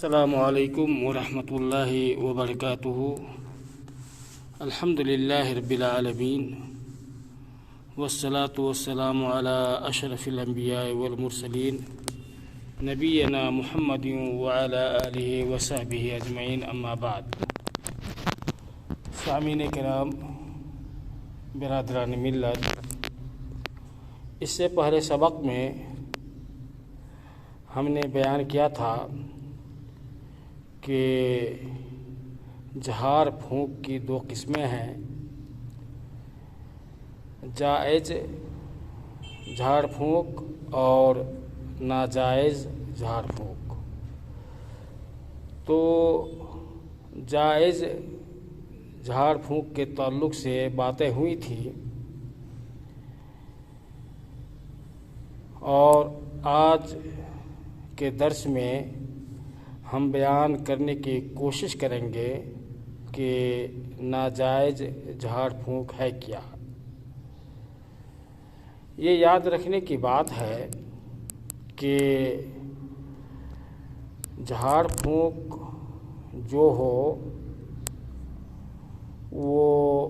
السلام علیکم ورحمۃ اللہ وبرکاتہ۔ الحمد للہ رب العالمین والصلاة والسلام علی اشرف الانبیاء والمرسلین نبینا محمد وعلی آلہ وصحبہ اجمعین، اما بعد۔ سامعین کرام، برادران ملت، اس سے پہلے سبق میں ہم نے بیان کیا تھا کہ جھاڑ پھونک کی دو قسمیں ہیں، جائز جھاڑ پھونک اور ناجائز جھاڑ پھونک۔ تو جائز جھاڑ پھونک کے تعلق سے باتیں ہوئی تھیں، اور آج کے درس میں ہم بیان کرنے کی کوشش کریں گے کہ ناجائز جھاڑ پھونک ہے کیا۔ یہ یاد رکھنے کی بات ہے کہ جھاڑ پھونک جو ہو وہ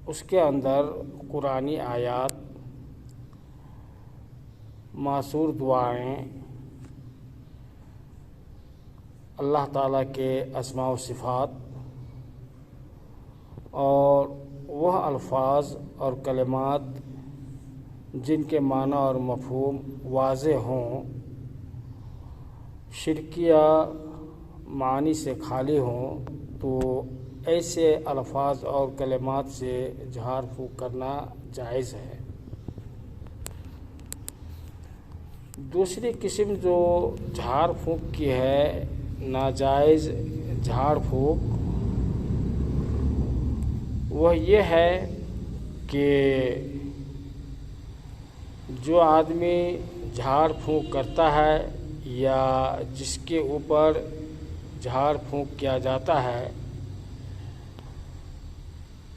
اس کے اندر قرآنی آیات، ماثور دعائیں، اللہ تعالیٰ کے اسماء و صفات اور وہ الفاظ اور کلمات جن کے معنی اور مفہوم واضح ہوں، شرکیہ معانی سے خالی ہوں، تو ایسے الفاظ اور کلمات سے جھاڑ پھونک کرنا جائز ہے۔ دوسری قسم جو جھاڑ پھونک کی ہے، ناجائز جھاڑ پھونک، وہ یہ ہے کہ جو آدمی جھاڑ پھونک کرتا ہے یا جس کے اوپر جھاڑ پھونک کیا جاتا ہے،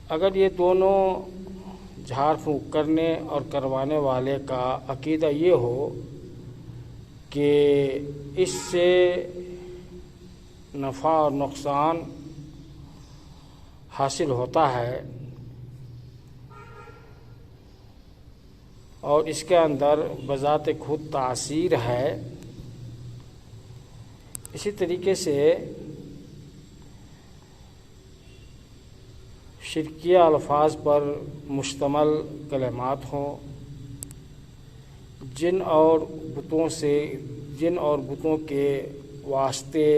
اگر یہ دونوں جھاڑ پھونک کرنے اور کروانے والے کا عقیدہ یہ ہو کہ اس سے نفع اور نقصان حاصل ہوتا ہے اور اس کے اندر بذات خود تاثیر ہے، اسی طریقے سے شرکیہ الفاظ پر مشتمل کلمات ہوں، جن اور بتوں کے واسطے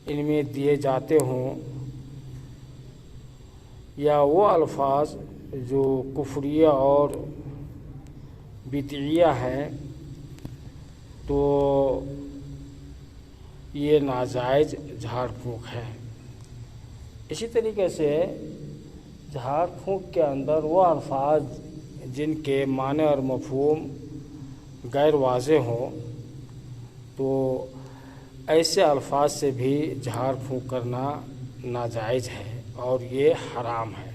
ان میں دیے جاتے ہوں، یا وہ الفاظ جو کفریہ اور بدعیہ ہیں، تو یہ ناجائز جھاڑ پھونک ہے۔ اسی طریقے سے جھاڑ پھونک کے اندر وہ الفاظ جن کے معنی اور مفہوم غیر واضح ہوں، تو ایسے الفاظ سے بھی جھاڑ پھونک کرنا ناجائز ہے اور یہ حرام ہے۔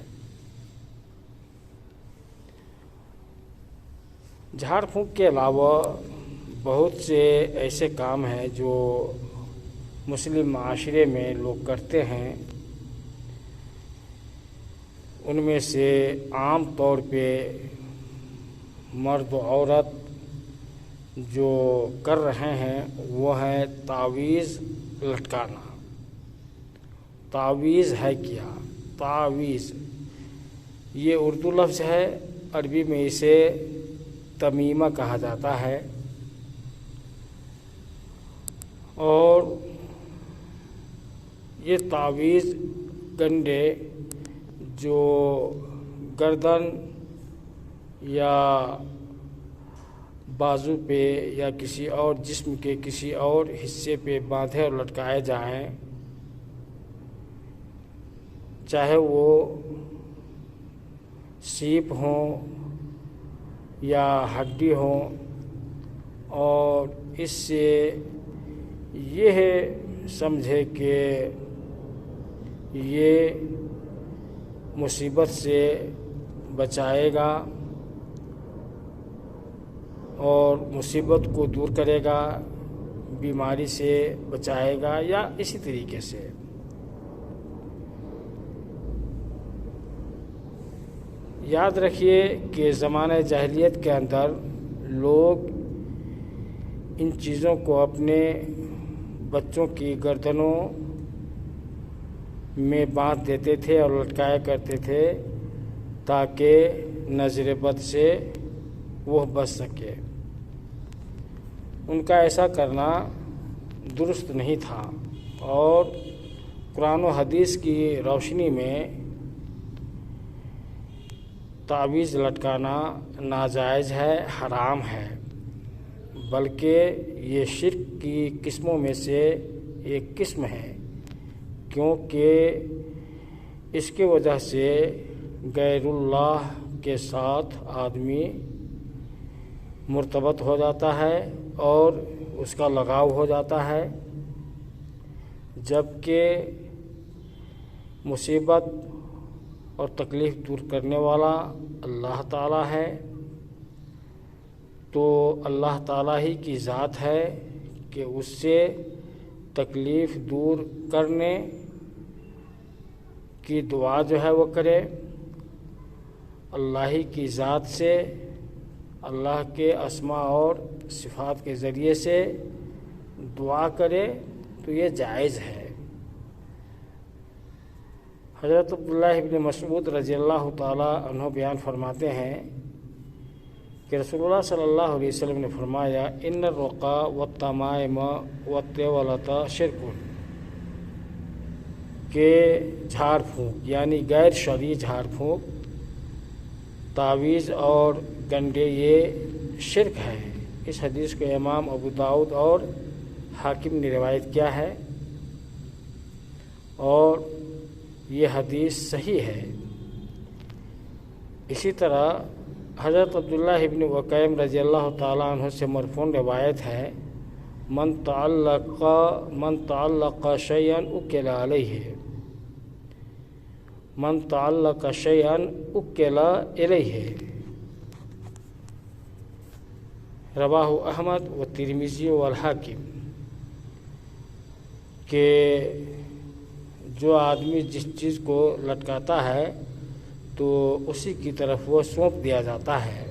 جھاڑ پھونک کے علاوہ بہت سے ایسے کام ہیں جو مسلم معاشرے میں لوگ کرتے ہیں۔ ان میں سے عام طور پہ مرد و عورت جو کر رہے ہیں وہ ہے تعویذ لٹکانا۔ تعویذ ہے کیا؟ تعویذ یہ اردو لفظ ہے، عربی میں اسے تمیمہ کہا جاتا ہے، اور یہ تعویذ گنڈے جو گردن یا بازو پہ یا کسی اور جسم کے کسی اور حصے پہ باندھے اور لٹکائے جائیں، چاہے وہ سیپ ہوں یا ہڈی ہوں، اور اس سے یہ سمجھے کہ یہ مصیبت سے بچائے گا اور مصیبت کو دور کرے گا، بیماری سے بچائے گا، یا اسی طریقے سے یاد رکھیے کہ زمانہ جاہلیت کے اندر لوگ ان چیزوں کو اپنے بچوں کی گردنوں میں باندھ دیتے تھے اور لٹکایا کرتے تھے تاکہ نظر بد سے وہ بچ سکے۔ ان کا ایسا کرنا درست نہیں تھا، اور قرآن و حدیث کی روشنی میں تعویذ لٹکانا ناجائز ہے، حرام ہے، بلکہ یہ شرک کی قسموں میں سے ایک قسم ہے، کیونکہ اس کی وجہ سے غیر اللہ کے ساتھ آدمی مرتبط ہو جاتا ہے اور اس کا لگاؤ ہو جاتا ہے، جبکہ مصیبت اور تکلیف دور کرنے والا اللہ تعالیٰ ہے۔ تو اللہ تعالیٰ ہی کی ذات ہے کہ اس سے تکلیف دور کرنے کی دعا جو ہے وہ کرے، اللہ ہی کی ذات سے اللہ کے اسماء اور صفات کے ذریعے سے دعا کرے تو یہ جائز ہے۔ حضرت عبداللہ ابن مسعود رضی اللہ تعالیٰ عنہ بیان فرماتے ہیں کہ رسول اللہ صلی اللہ علیہ وسلم نے فرمایا، ان الرقا والتمائم والطیولۃ شرک، کہ جھاڑ پھونک یعنی غیر شرعی جھاڑ پھونک، تعویذ اور گنڈے یہ شرک ہے۔ اس حدیث کو امام ابو داؤد اور حاکم نے روایت کیا ہے، اور یہ حدیث صحیح ہے۔ اسی طرح حضرت عبداللہ ابن وقیم رضی اللہ تعالیٰ عنہ سے مرفوع روایت ہے، من تعلق شیئا اکل علیہ، من تعلق شیئا اکل الیہ، رواہ احمد و ترمذی والحاکم، کہ جو آدمی جس چیز کو لٹکاتا ہے تو اسی کی طرف وہ سونپ دیا جاتا ہے،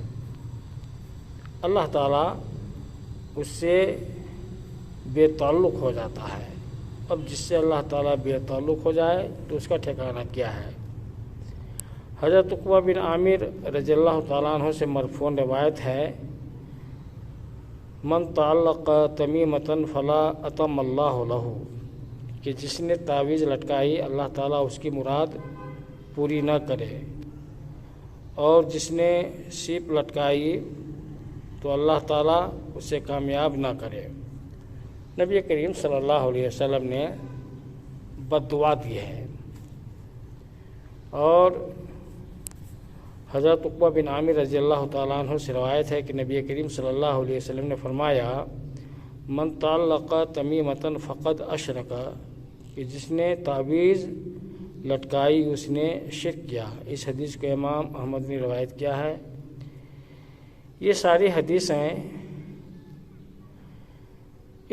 اللہ تعالیٰ اس سے بے تعلق ہو جاتا ہے۔ اب جس سے اللہ تعالیٰ بے تعلق ہو جائے تو اس کا ٹھکانہ کیا ہے؟ حضرت عقبہ بن عامر رضی اللہ تعالیٰ عنہ سے مرفوع روایت ہے، من تعلق تمیمۃ فلا اتم اللہ لہ، کہ جس نے تعویذ لٹکائی اللہ تعالیٰ اس کی مراد پوری نہ کرے، اور جس نے سیپ لٹکائی تو اللہ تعالیٰ اسے کامیاب نہ کرے۔ نبی کریم صلی اللہ علیہ وسلم نے بد دعا دی ہے۔ اور حضرت عقبہ بن عامر رضی اللہ تعالیٰ عنہ سے روایت ہے کہ نبی کریم صلی اللہ علیہ وسلم نے فرمایا، من تعلق تمیمۃ فقد اشرک، کہ جس نے تعویذ لٹکائی اس نے شرک کیا۔ اس حدیث کو امام احمد نے روایت کیا ہے۔ یہ ساری حدیثیں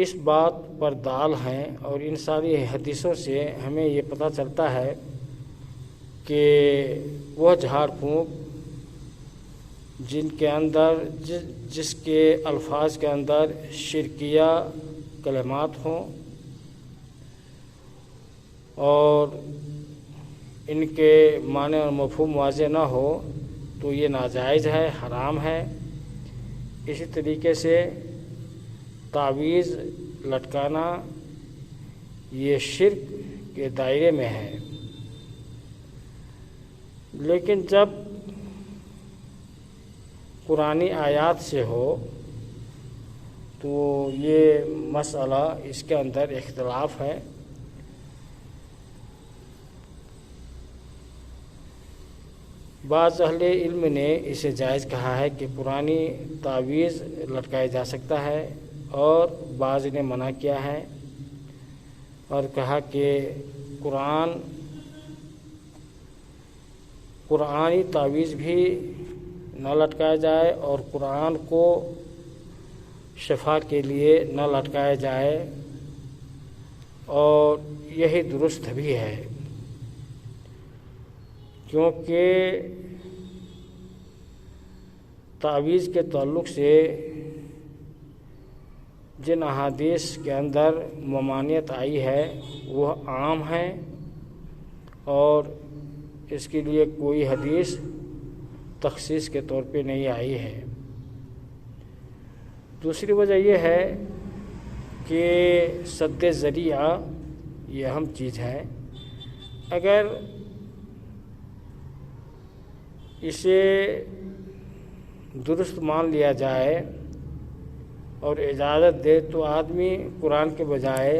اس بات پر دال ہیں، اور ان ساری حدیثوں سے ہمیں یہ پتہ چلتا ہے کہ وہ جھاڑ پھونک جن کے اندر جس کے الفاظ کے اندر شرکیہ کلمات ہوں اور ان کے معنی اور مفہوم واضح نہ ہو تو یہ ناجائز ہے، حرام ہے۔ اسی طریقے سے تعویذ لٹکانا یہ شرک کے دائرے میں ہے۔ لیکن جب قرآنی آیات سے ہو تو یہ مسئلہ اس کے اندر اختلاف ہے۔ بعض اہل علم نے اسے جائز کہا ہے کہ قرآنی تعویذ لٹکایا جا سکتا ہے، اور بعض نے منع کیا ہے اور کہا کہ قرآنی تعویذ بھی نہ لٹکایا جائے، اور قرآن کو شفا کے لیے نہ لٹکایا جائے، اور یہی درست بھی ہے، کیونکہ تعویذ کے تعلق سے جن احادیث کے اندر ممانعت آئی ہے وہ عام ہے، اور اس کے لیے کوئی حدیث تخصیص کے طور پہ نہیں آئی ہے۔ دوسری وجہ یہ ہے کہ سد ذریعہ یہ اہم چیز ہے۔ اگر اسے درست مان لیا جائے اور اجازت دے تو آدمی قرآن کے بجائے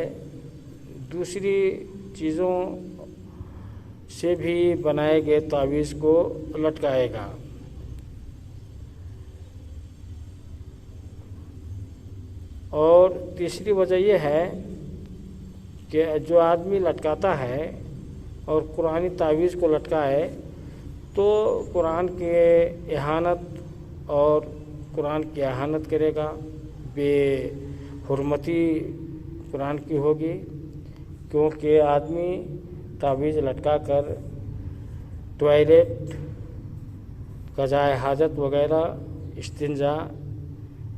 دوسری چیزوں سے بھی بنائے گئے تعویذ کو لٹکائے گا۔ اور تیسری وجہ یہ ہے کہ جو آدمی لٹکاتا ہے اور قرآنی تعویذ کو لٹکائے تو قرآن کے اہانت اور قرآن کی اہانت کرے گا، بے حرمتی قرآن کی ہوگی، کیونکہ آدمی تعویذ لٹکا کر ٹوائلٹ، قضائے حاجت وغیرہ، استنجا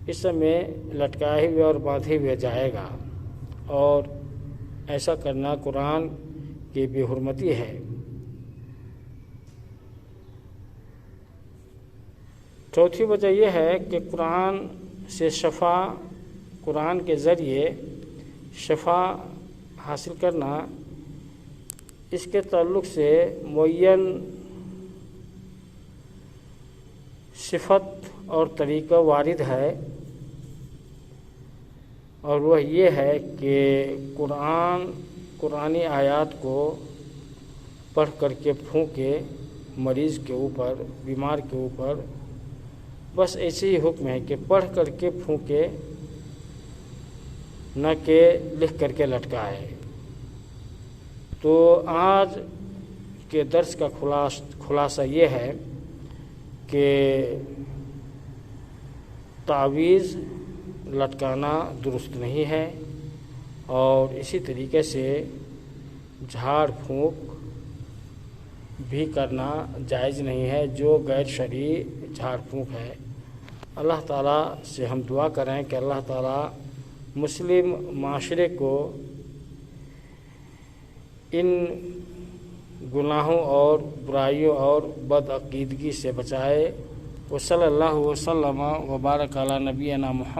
اس سب میں لٹکائے ہوئے اور باندھے ہوئے جائے گا، اور ایسا کرنا قرآن کی بے حرمتی ہے۔ چوتھی وجہ یہ ہے کہ قرآن سے شفا، قرآن کے ذریعے شفا حاصل کرنا، اس کے تعلق سے معین صفت اور طریقہ وارد ہے، اور وہ یہ ہے کہ قرآنی آیات کو پڑھ کر کے پھونکے مریض کے اوپر، بیمار کے اوپر، بس ایسے ہی حکم ہے کہ پڑھ کر کے پھونکے، نہ کہ لکھ کر کے لٹکائے۔ تو آج کے درس کا خلاصہ یہ ہے کہ تعویذ لٹکانا درست نہیں ہے، اور اسی طریقے سے جھاڑ پھونک بھی کرنا جائز نہیں ہے، جو غیر شرعی جھاڑ پھونک ہے۔ اللہ تعالیٰ سے ہم دعا کریں کہ اللہ تعالیٰ مسلم معاشرے کو ان گناہوں اور برائیوں اور بدعقیدگی سے بچائے۔ وصلی اللہ وسلم وبارک علی نبینا محمد۔